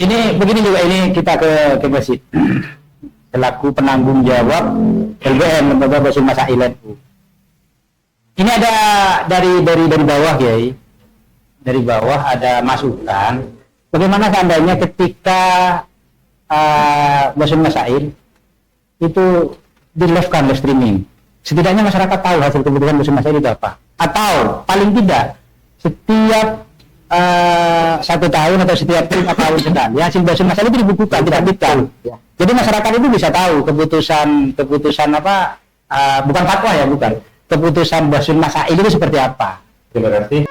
Ini begini juga, ini kita ke masjid selaku penanggung jawab LBM, Lembaga Basul Masail NU. Ini ada dari bawah ya, dari bawah ada masukan. Bagaimana seandainya ketika Basul Masail itu di live streaming, setidaknya masyarakat tahu hasil keputusan Basul Masail itu apa, atau paling tidak setiap 1 tahun atau setiap 5 tahun sekali hasil Basul Masail itu dibukukan, diterbitkan. Jadi masyarakat itu bisa tahu keputusan apa, bukan fatwa ya, bukan, keputusan Basul Masail itu seperti apa. Terima kasih.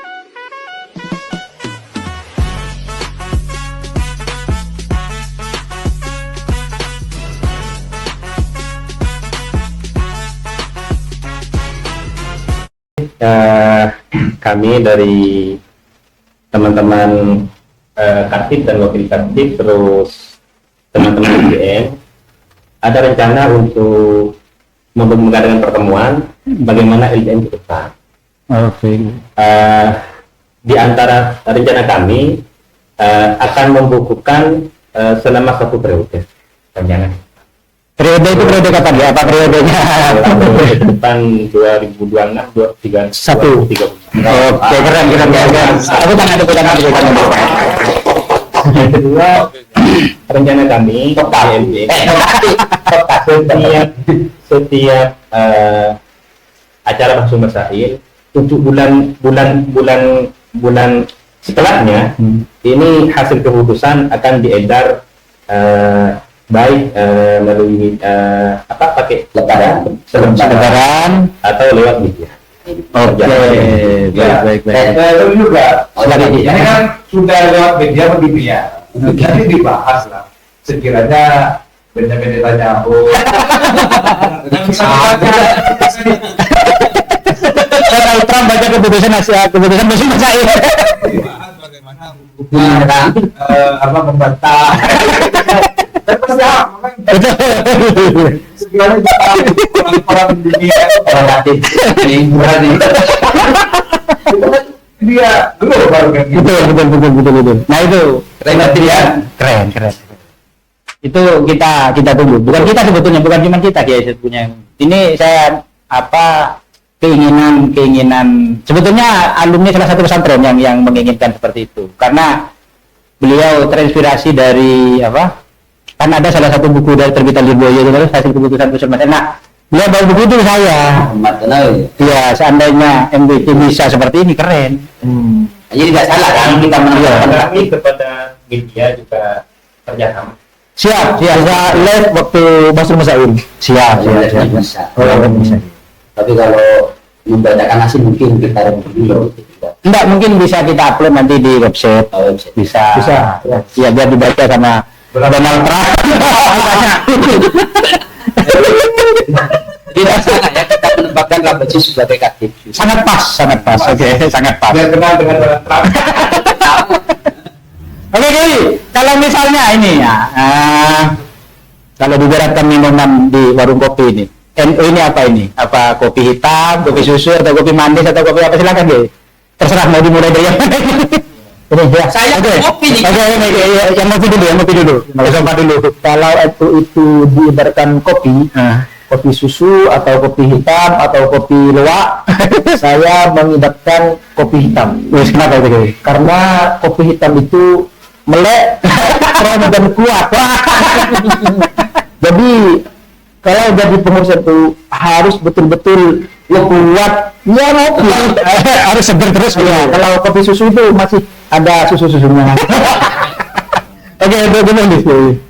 Kami dari teman-teman Katib dan Wakil Katib, terus teman-teman LBM ada rencana untuk mengadakan pertemuan bagaimana LBM ke depan. Di antara rencana kami akan membukukan selama 1 periode. Rencana Periode itu periode kapan ya? Apa periodenya? Periode depan 2026, 2031. Oke, keren. Aku tangan dulu. Yang kedua, rencana kami setiap acara Basul Masail untuk bulan setelahnya, ini hasil keputusan akan diedar baik melalui pakai lebaran atau lewat media. Oke, baik. Itu juga. Ini kan sudah lewat media begini ya. Jadi dibahas lah. Sekiranya benda-benda tanya, Donald Trump baca keputusan Basul Masail. Bagaimana membantah. Sekiranya orang dunia dia dulu baru kan gitu. Betul. Nah itu keren. Itu kita tunggu. Bukan kita sebetulnya, bukan cuma kita sebetulnya. Ini saya keinginan sebetulnya alumni salah satu pesantren yang menginginkan seperti itu, karena beliau terinspirasi dari kan ada salah satu buku dari terbitan Lirboyo itu hasil keputusan Basul Masail. Nah, beliau bawa buku itu saya. Iya, seandainya MVP bisa seperti ini keren. Jadi nggak salah kan kita menanyakan kami kepada media juga kerjasama. Siap. Live waktu Basul Masail. Siap. Bisa. Tapi kalau membacakan hasil mungkin kita dulu. Enggak, mungkin bisa kita upload nanti di website. Bisa. Ya, biar dibaca sama Donald Trump. Tidak salah ya kita menempatkan Basul sebagai Katib. Sangat pas. Oke, sangat pas. Biar kenal dengan Donald Trump. Oke, kalau misalnya ini ya, kalau diberatkan minuman di warung kopi ini, NU ini apa ini? Apa kopi hitam, kopi susu, atau kopi manis, atau kopi apa, silakan deh. Terserah mau dimulai dari yang mana. Saya kopi nih. Oke, yang kopi dulu. Coba dulu. Kalau NU itu diibaratkan kopi, kopi susu atau kopi hitam atau kopi luwak, saya mengidapkan kopi hitam. Kenapa itu? Karena kopi hitam itu melek, keren dan kuat. Jadi kalau jadi pengurus itu harus betul-betul kuat. Ya ngopi harus seger terus ya. Kalau kopi susu itu masih ada susu-susunya. Oke, itu gimana sih?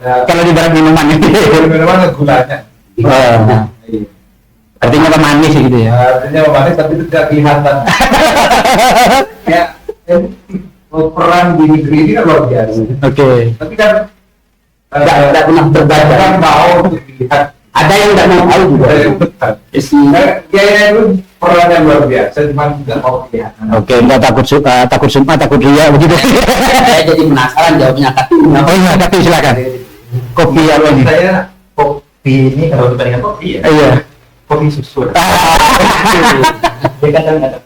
Kalau di barang minuman gulanya. Artinya manis gitu ya. Artinya manis tapi itu tidak kelihatan. Ya, peran di negeri ini kan luar biasa. Oke. Tapi kan Tidak pernah terbaca. kan mau untuk dilihat. Ada yang tidak mau tahu juga. Ya itu peran yang luar biasa, cuma tidak mau kelihatan. Oke, enggak takut sumpa, takut ria begitu. Saya jadi penasaran jawabnya Katib. Oh iya, tapi silakan. Kopi apa ini? Saya kopi ini kalau dibandingkan kopi ya. Iya. Kopi susu. Dia kadang ada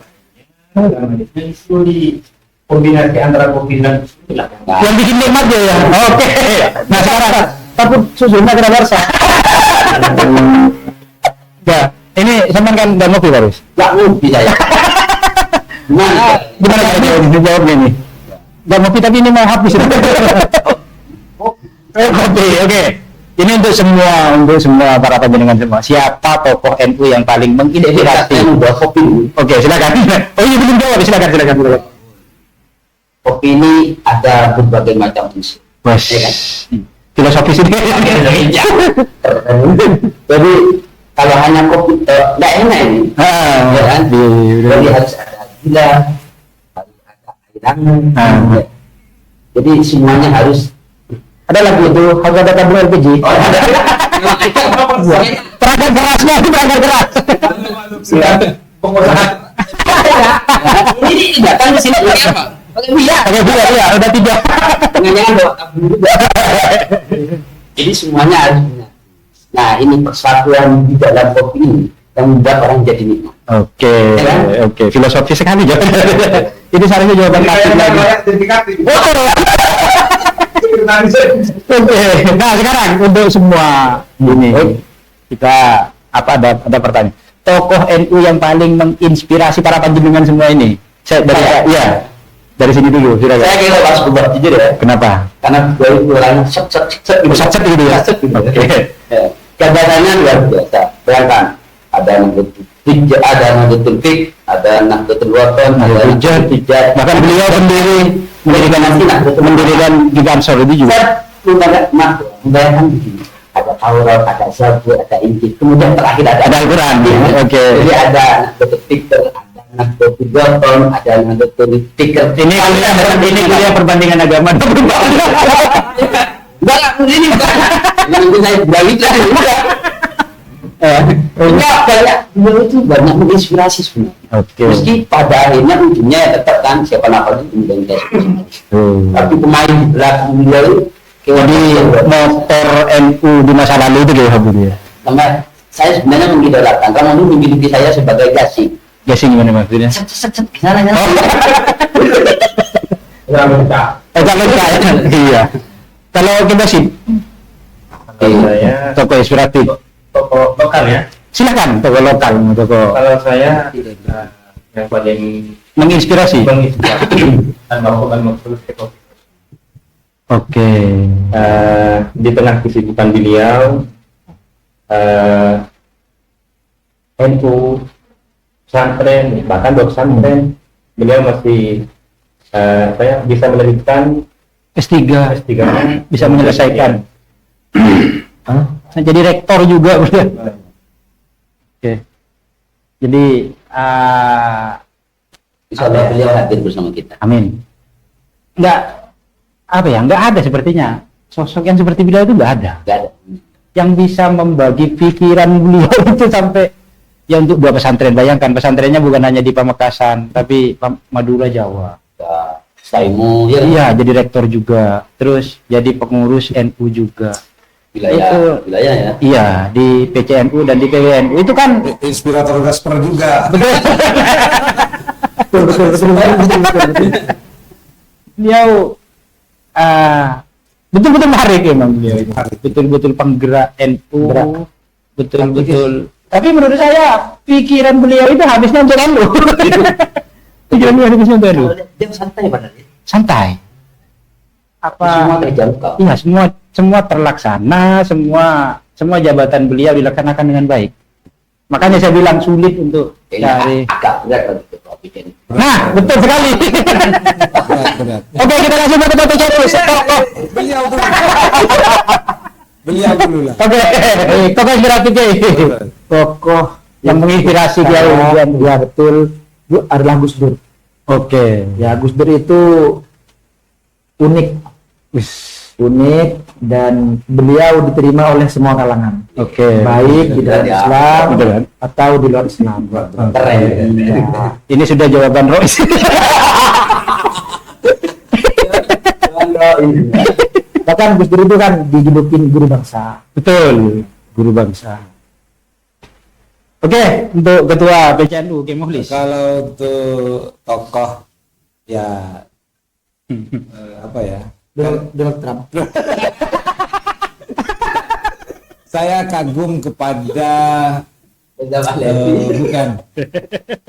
itu di kombinasi antara kopi dan susu lah. Yang bikin nikmat ya. Oke. Nah sekarang tapi susunya kena Barca. Ya, ini sampean kan udah ngopi Barus. Nggak ngopi saya. Nah, Gimana caranya jawabnya nih? Gak ngopi tapi ini mau habis. Kopi, oke. Ini untuk semua para panjenengan semua. Siapa tokoh NU yang paling menginspirasi? saya udah kopi dulu. Oke, silakan. Oh iya belum jawab, silakan. Kopi ini ada berbagai macam unsur. Bos, Ya kan? filosofis ini. Ya. Jadi kalau hanya kopi nggak enak ini. Ya kan? Jadi harus ada gula, harus ada airangan. Ah. Ya. Jadi semuanya harus. Ada lagu itu, harga data tabung LPG. Oh, ada. Perangkat kerasnya itu perangkat keras. Pengusaha Ini datang ke sini pakai apa? Pakai minyak. Oke, iya, udah 3. Jangan bawa tabung juga. Jadi semuanya harus punya. Nah, ini persatuan di dalam kopi ini yang membuat orang jadi nikmat. Oke, Ya kan? oke, filosofis sekali jawaban. Ini seharusnya jawaban klasik lagi. sertifikat itu. Oke, nah sekarang untuk semua ini kita ada pertanyaan. Tokoh NU yang paling menginspirasi para panjenengan semua ini. Dari sini dulu, Saya silakan. kira Mas Kubar jujur ya, Kenapa? karena gue itu orangnya set gitu. Set gitu ya? Set gitu. Oke. Ya. Gagasannya luar biasa. Bayangkan ada Nahdlatul Hijjah, ada Nahdlatul Fiqh, ada Nahdlatul Wathon, ada Hijjah. Nahdlatul Hijjah. Bahkan beliau sendiri mendirikan Giga Ansor itu juga. Saya membayangkan begini. Ada Taurat, ada Zabur, ada Injil, kemudian terakhir ada Al-Quran. Oke. Jadi ada Nahdlatul Fiqh, ada Nahdlatul Wathon, ada Nahdlatul Fiqh. Ini kuliah perbandingan agama. Enggak, ini bukan. Yang saya bilang itu enggak. Enggak, beliau itu banyak menginspirasi sebenarnya. Oke. Meski pada akhirnya ujungnya ya tetap kan siapa namanya kemudian kita tapi pemain di belakang beliau itu Jadi motor NU di masa lalu itu kayak apa dia? sama saya sebenarnya mengidolakan kamu itu memiliki saya sebagai gasing Gasing gimana maksudnya? set gimana ya Kalau iya. Kalau kita sih Kalau saya toko inspiratif. tokoh lokal ya. Silakan toko lokal, toko Kalau saya yang paling menginspirasi. menginspirasi Al-Marhum Al-Mansur Sekolah. Oke. Di tengah kesibukan beliau, NU, pesantren, bahkan dua pesantren, beliau masih saya bisa melanjutkan S3 S3 -nya. bisa menyelesaikan. Jadi rektor juga beliau. Oke. Jadi insya Allah beliau hadir bersama kita amin. Enggak ada sepertinya sosok yang seperti beliau itu enggak ada. enggak ada Yang bisa membagi pikiran beliau itu sampai ya untuk 2 pesantren. Bayangkan pesantrennya bukan hanya di Pamekasan tapi Madura Jawa. Saimu ya Iya, jadi rektor juga. Terus jadi pengurus NU juga. wilayah ya Iya, di PCNU dan di PWNU itu kan Inspirator Gasper juga. betul. Beliau betul-betul menarik emang beliau itu. Betul-betul penggerak NU, betul-betul. Tapi menurut saya pikiran beliau itu habisnya untuk NU. Pikiran beliau habisnya untuk NU. dia santai padahal ya. Santai. Semua terjangkau Iya, semua terlaksana, semua jabatan beliau dilaksanakan dengan baik. Makanya saya bilang sulit untuk cari. agak berat kalau kita bikin Nah, betul sekali. Benar. Oke, kita langsung ke topik terus. Beliau dulu. Beliau dulu lah. Oke, tokoh inspiratif tokoh yang menginspirasi dia betul adalah Gus Dur. Oke, Ya, Gus Dur itu unik dan beliau diterima oleh semua kalangan, oke. baik di dalam Ya. Islam Betul kan? atau di luar Islam. keren Ya. Ini sudah jawaban Rois. Bahkan Gus Dur itu kan dijulukin guru bangsa. Betul, guru bangsa. Oke, untuk ketua PCNU Kim Muhlis. Kalau untuk tokoh ya apa ya? Donald Trump. Saya kagum kepada bukan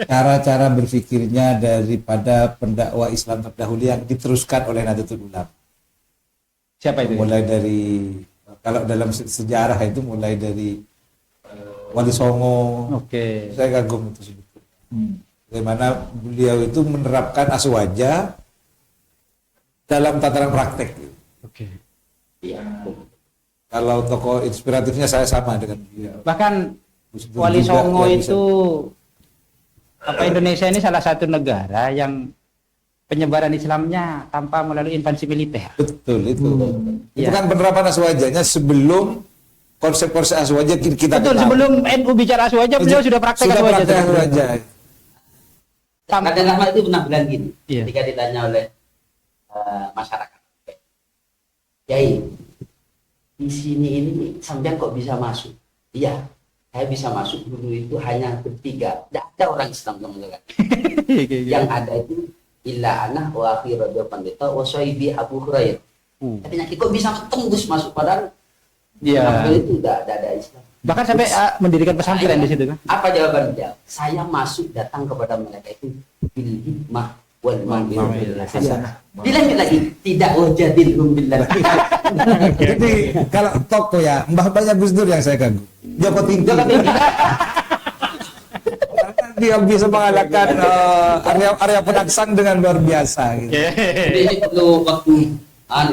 cara-cara berpikirnya daripada pendakwa Islam terdahulu yang diteruskan oleh Nahdlatul Ulama. Siapa itu? Mulai dari kalau dalam sejarah itu mulai dari Wali Songo. Oke. Saya kagum itu sebetulnya. Bagaimana beliau itu menerapkan aswaja dalam tataran praktek. Oke. Kalau tokoh inspiratifnya saya sama dengan beliau. Bahkan Gus Dur Wali juga Songo yang bisa- itu Indonesia ini salah satu negara yang penyebaran Islamnya tanpa melalui invasi militer. Betul itu. Itu Iya. kan penerapan aswajanya sebelum konsep-konsep aswaja kita Betul, kenal. sebelum NU bicara aswaja beliau sudah praktek Sudah aswaja. praktek aswaja. Raden Ahmad itu pernah bilang gini, Iya. ketika ditanya oleh masyarakat, Yai, di sini ini sampean kok bisa masuk? Iya, saya bisa masuk dulu itu hanya bertiga, tidak ada orang Islam yang mengatakan. Yang ada itu illa ana wa akhi Raja Pandita wa Soibi Abu Hurairah. Tapi nanti kok bisa tembus masuk padahal Iya. itu tidak ada Islam. Bahkan sampai mendirikan pesantren di situ kan. Apa jawaban dia? Saya masuk datang kepada mereka itu bil hikmah wal mau'izatil hasanah. Bilang lagi tidak wajadilhum billah. Jadi kalau tokoh ya mbah-mbahnya Gus Dur yang saya kagum. Joko Tinggi. Dia bisa mengalahkan area Penangsang dengan luar biasa. Gitu. Jadi ini perlu waktu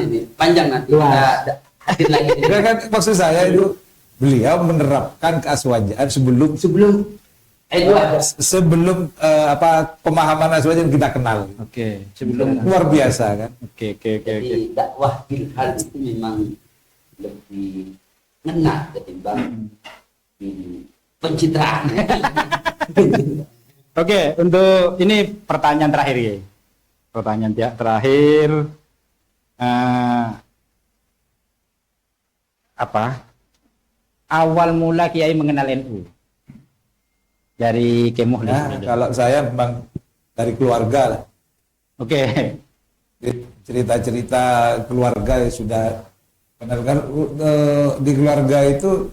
ini panjang nanti kita hadir lagi. Ya kan maksud saya itu beliau menerapkan keaswajaan sebelum pemahaman aswaja yang kita kenal. Oke, sebelum Luar biasa kan. Oke. Jadi dakwah bil hal itu memang lebih ngena ketimbang pencitraan. Oke, untuk ini pertanyaan terakhir ya. Pertanyaan terakhir awal mula Kiai mengenal NU dari Kemuh. Nah, kalau saya memang dari keluarga lah. Oke. Cerita-cerita keluarga sudah kan di keluarga itu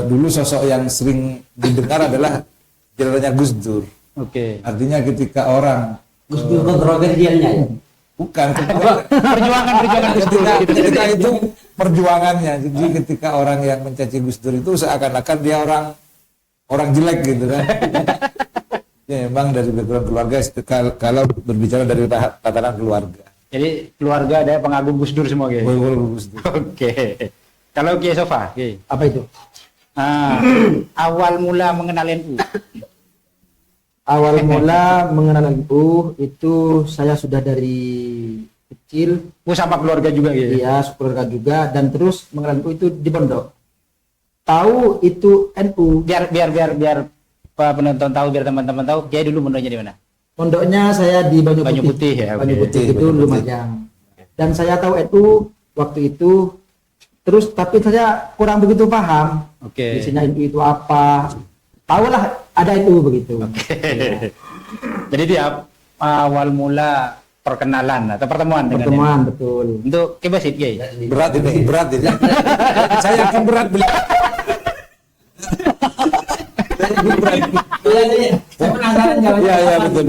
dulu sosok yang sering didengar adalah jalannya Gus Dur. Oke. Artinya ketika orang Gus Dur kontroversialnya ya. bukan Perjuangan Gus Dur gitu. ketika itu perjuangannya. Jadi ketika orang yang mencaci Gus Dur itu seakan-akan dia orang jelek gitu kan. Ya, memang dari background keluarga kalau berbicara dari tataran keluarga. Jadi keluarga ada pengagum Gus Dur semua Kiai. Gus Dur. Oke. Kalau Kiai Sofa, Kiai. Apa itu? Awal mula mengenal NU. Awal mula mengenal NU itu saya sudah dari kecil, Sama keluarga juga gitu. iya, keluarga juga, dan terus mengenal NU itu di pondok. Tahu itu NU. Biar Pak penonton tahu, biar teman-teman tahu, Kiai dulu mondoknya di mana? Pondoknya saya di Banyu Banyu Putih. Putih ya. Banyu Oke. Putih itu Banyu Putih. Lumajang. Dan saya tahu NU waktu itu. Terus tapi saya kurang begitu paham. Oke. Isinya NU itu apa? Tahulah ada NU begitu. Jadi dia awal mula perkenalan atau pertemuan dengan Pertemuan NU. betul. Untuk Kibasit, Kiai. Berat ini. Saya yakin berat beliau. Saya penasaran jawabannya. Iya betul.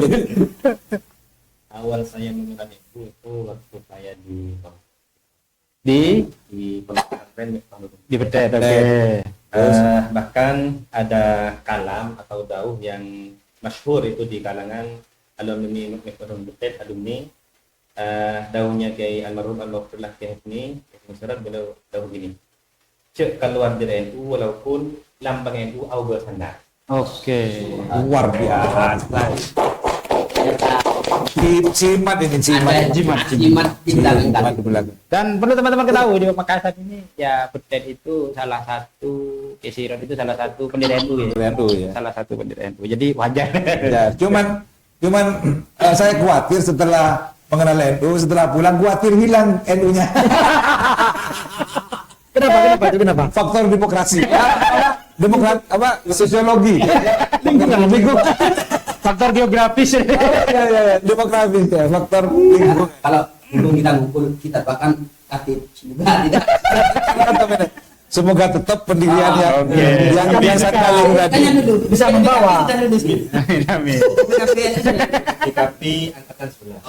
Awal saya mengenal itu waktu saya di pondok pesantren Di Betet. Oke. bahkan ada kalam atau dauh yang masyhur itu di kalangan alumni Pondok Betet, alumni dauhnya Kiai almarhum Al-Maghfirlah Kiai ini Musyarat beliau dauh gini, cek keluar dari NU walaupun lambang NU au bersandar. Oke. Luar biasa. Cimat ini cimat. Jimat bintang-bintang. di belakang. Dan perlu teman-teman ketahui di Makassar ini ya Betet itu salah satu, Kesiron itu salah satu pendiri NU ya. NU ya. Salah satu pendiri NU. Jadi wajar. Ya, cuman saya khawatir setelah mengenal NU, setelah pulang khawatir hilang NU-nya. Kenapa? Faktor demokrasi. Demokrat apa? Sosiologi. Lingkungan. faktor geografis. Ya, demografis ya, faktor lingkungan. Kalau dulu kita ngumpul, kita bahkan aktif semoga tidak. Semoga tetap pendirian oke. yang biasa kali tadi. Tanya dulu, Bisa membawa. Kita dulu sih. Amin. PKP angkatan 11.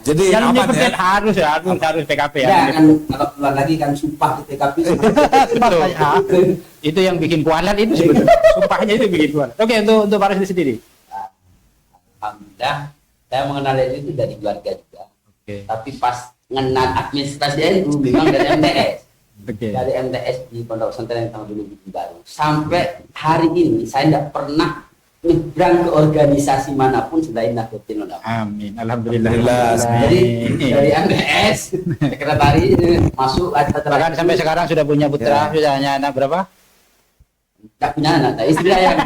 Jadi Yang aman nyebutin ya. harus PKP ya. Ya kan kalau keluar lagi kan sumpah di TKP. Itu yang bikin kualat itu sebenarnya. Sumpahnya itu bikin kualat. Oke, untuk Pak Rusdi sendiri. Alhamdulillah, saya mengenal itu dari keluarga juga. Oke. Tapi pas mengenal administrasi NU memang dari MTS. Oke. Dari MTS di Pondok Pesantren yang tahun dulu baru. Sampai hari ini saya tidak pernah nyebrang ke organisasi manapun selain Nahdlatul Ulama. Amin. Alhamdulillah. Jadi dari MTS sekretaris masuk Bahkan sampai sekarang sudah punya putra, sudah hanya anak berapa? tidak punya anak, nah, istri yang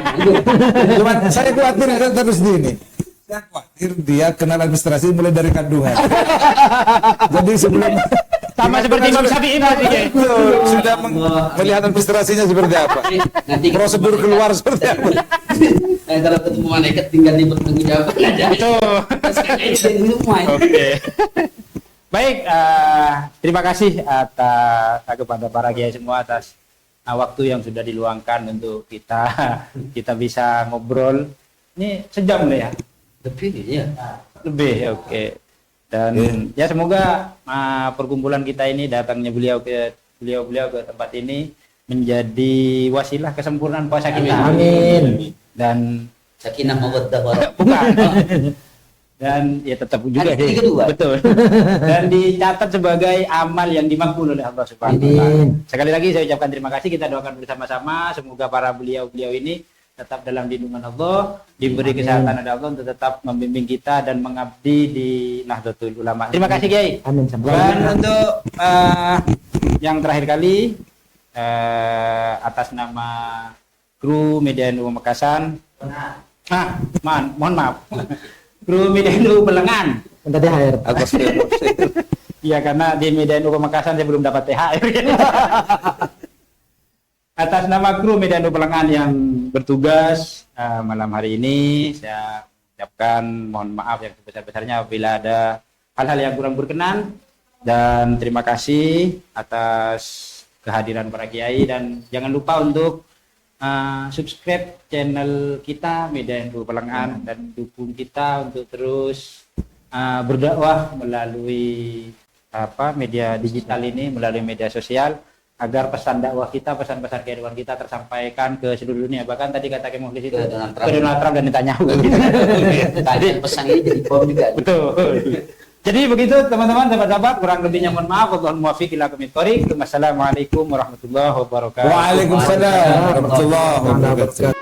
Cuma saya khawatir terus di ini. Saya khawatir dia kenal administrasi mulai dari kandungan. Jadi sebelum Sama seperti Imam Syafi'i tadi. sudah melihat administrasinya seperti apa, nanti prosedur keluar seperti apa. kalau ketemu malaikat tinggal dipertanggungjawabkan aja. Betul. Semua. Oke. Baik, terima kasih atas kepada para kiai semua atas waktu yang sudah diluangkan untuk kita bisa ngobrol. Ini sejam nih ya. Lebih ya. Lebih, oke. Dan ya semoga perkumpulan kita ini datangnya beliau ke tempat ini menjadi wasilah kesempurnaan puasa kita. Amin. Dan Sakinah mawaddah warahmah. bukan. Dan ya tetap juga Ada tiga dua. betul. Dan dicatat sebagai amal yang dimakbul oleh Allah Subhanahu wa taala. Amin. Sekali lagi saya ucapkan terima kasih, kita doakan bersama-sama semoga para beliau-beliau ini tetap dalam lindungan Allah, diberi kesehatan oleh Allah untuk tetap membimbing kita dan mengabdi di Nahdlatul Ulama. Terima kasih Kiai. Amin. Dan untuk yang terakhir kali atas nama kru Media NU Pamekasan, mohon maaf, kru Media NU Pelengan. Minta THR. Iya, karena di Media NU Pamekasan saya belum dapat THR. Atas nama kru Media NU Pelengan yang bertugas malam hari ini, saya ucapkan mohon maaf yang sebesar-besarnya apabila ada hal-hal yang kurang berkenan, dan terima kasih atas kehadiran para kiai, dan jangan lupa untuk subscribe channel kita Media NU Pelengan dan dukung kita untuk terus berdakwah melalui media digital ini, melalui media sosial, agar pesan dakwah kita, pesan-pesan kehidupan kita tersampaikan ke seluruh dunia. Bahkan tadi kata Ki Mukhlis itu ke Donald Trump dan Netanyahu. Tadi pesan ini jadi bom juga. Betul. Jadi begitu teman-teman, sahabat-sahabat, kurang lebihnya mohon maaf. Wallahul muwaffiq ila aqwamit thoriq. Wassalamualaikum warahmatullahi wabarakatuh. Waalaikumsalam warahmatullahi wabarakatuh.